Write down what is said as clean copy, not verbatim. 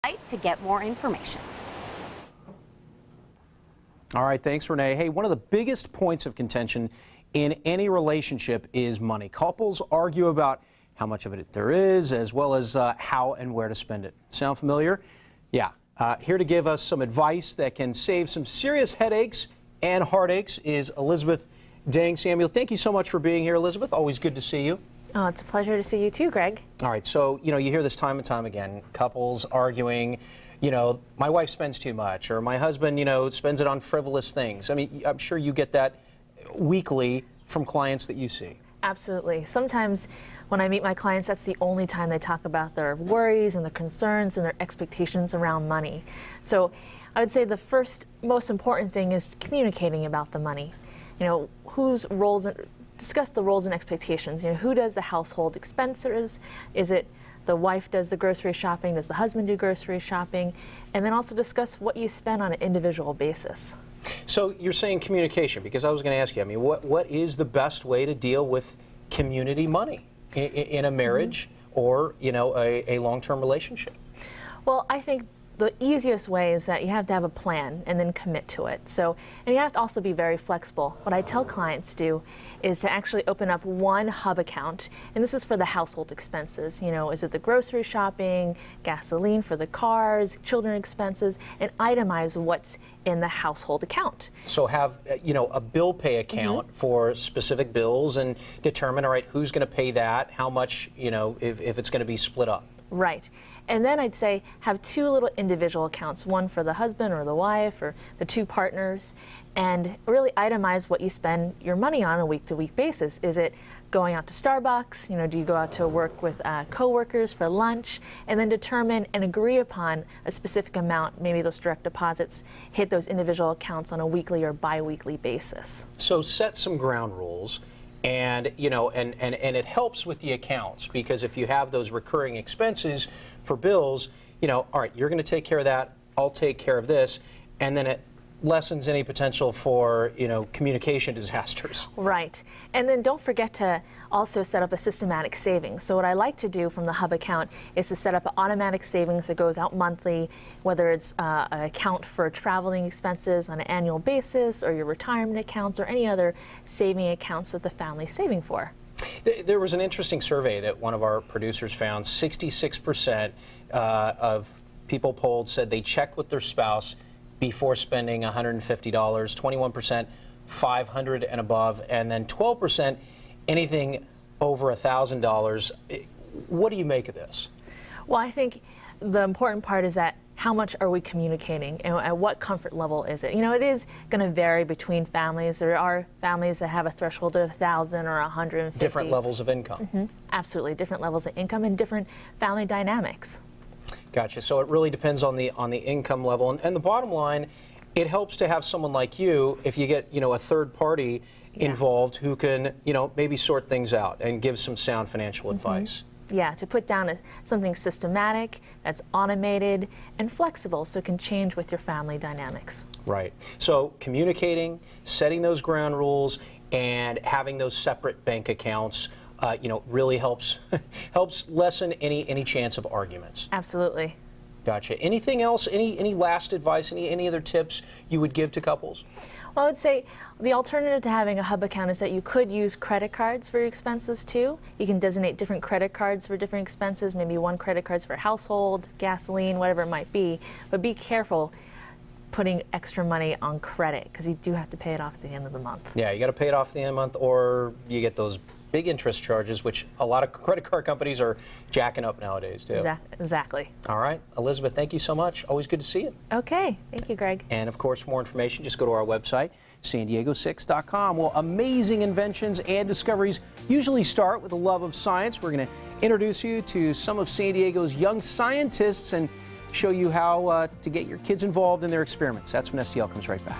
to get more information. All right, thanks, Renee. Hey, one of the biggest points of contention in any relationship is money. Couples argue about how much of it there is, as well as how and where to spend it. Sound familiar? Yeah. Here to give us some advice that can save some serious headaches and heartaches is Elizabeth Dang Samuel. Thank you so much for being here, Elizabeth. Always good to see you. Oh, it's a pleasure to see you too, Greg. All right, so, you hear this time and time again, couples arguing, my wife spends too much, or my husband, spends it on frivolous things. I mean, I'm sure you get that weekly from clients that you see. Absolutely. Sometimes when I meet my clients, that's the only time they talk about their worries and their concerns and their expectations around money. So I would say the first most important thing is communicating about the money. Whose roles, discuss the roles and expectations. Who does the household expenses? Is it the wife does the grocery shopping? Does the husband do grocery shopping? And then also discuss what you spend on an individual basis. So you're saying communication, because I was going to ask you, what is the best way to deal with community money in a marriage or, a long-term relationship? Well, I think the easiest way is that you have to have a plan and then commit to it. And you have to also be very flexible. What I tell clients to do is to actually open up one hub account, and this is for the household expenses. Is it the grocery shopping, gasoline for the cars, children expenses, and itemize what's in the household account. So have, a bill pay account for specific bills and determine, all right, who's going to pay that, how much, if it's going to be split up. Right. And then I'd say have two little individual accounts, one for the husband or the wife or the two partners, and really itemize what you spend your money on a week-to-week basis. Is it going out to Starbucks? Do you go out to work with coworkers for lunch? And then determine and agree upon a specific amount, maybe those direct deposits, hit those individual accounts on a weekly or bi-weekly basis. So set some ground rules. And, and it helps with the accounts, because if you have those recurring expenses for bills, all right, you're going to take care of that, I'll take care of this, and then it lessens any potential for, communication disasters. Right. And then don't forget to also set up a systematic savings. So what I like to do from the hub account is to set up an automatic savings that goes out monthly, whether it's an account for traveling expenses on an annual basis, or your retirement accounts, or any other saving accounts that the family's saving for. There was an interesting survey that one of our producers found. 66% of people polled said they check with their spouse before spending $150, 21% $500 and above, and then 12% anything over $1,000. What do you make of this? Well, I think the important part is that how much are we communicating, and at what comfort level is it? It is going to vary between families. There are families that have a threshold of 1,000 or 150. Different levels of income. Absolutely, different levels of income and different family dynamics. Gotcha. So it really depends on the income level, and the bottom line, it helps to have someone like you, if you get a third party involved who can maybe sort things out and give some sound financial advice. Yeah, to put down something systematic, that's automated and flexible, so it can change with your family dynamics. Right. So communicating, setting those ground rules, and having those separate bank accounts, really helps lessen any chance of arguments. Absolutely. Gotcha. Anything else? Any last advice? Any other tips you would give to couples? Well, I would say the alternative to having a hub account is that you could use credit cards for your expenses too. You can designate different credit cards for different expenses, maybe one credit card's for household, gasoline, whatever it might be. But be careful putting extra money on credit, because you do have to pay it off at the end of the month. Yeah, you got to pay it off at the end of the month, or you get those big interest charges, which a lot of credit card companies are jacking up nowadays too. Exactly. All right, Elizabeth, thank you so much. Always good to see you. Okay, thank you, Greg. And of course, for more information, just go to our website, san-diego6.com. Well, amazing inventions and discoveries usually start with a love of science. We're going to introduce you to some of San Diego's young scientists and show you how to get your kids involved in their experiments. That's when STL comes right back.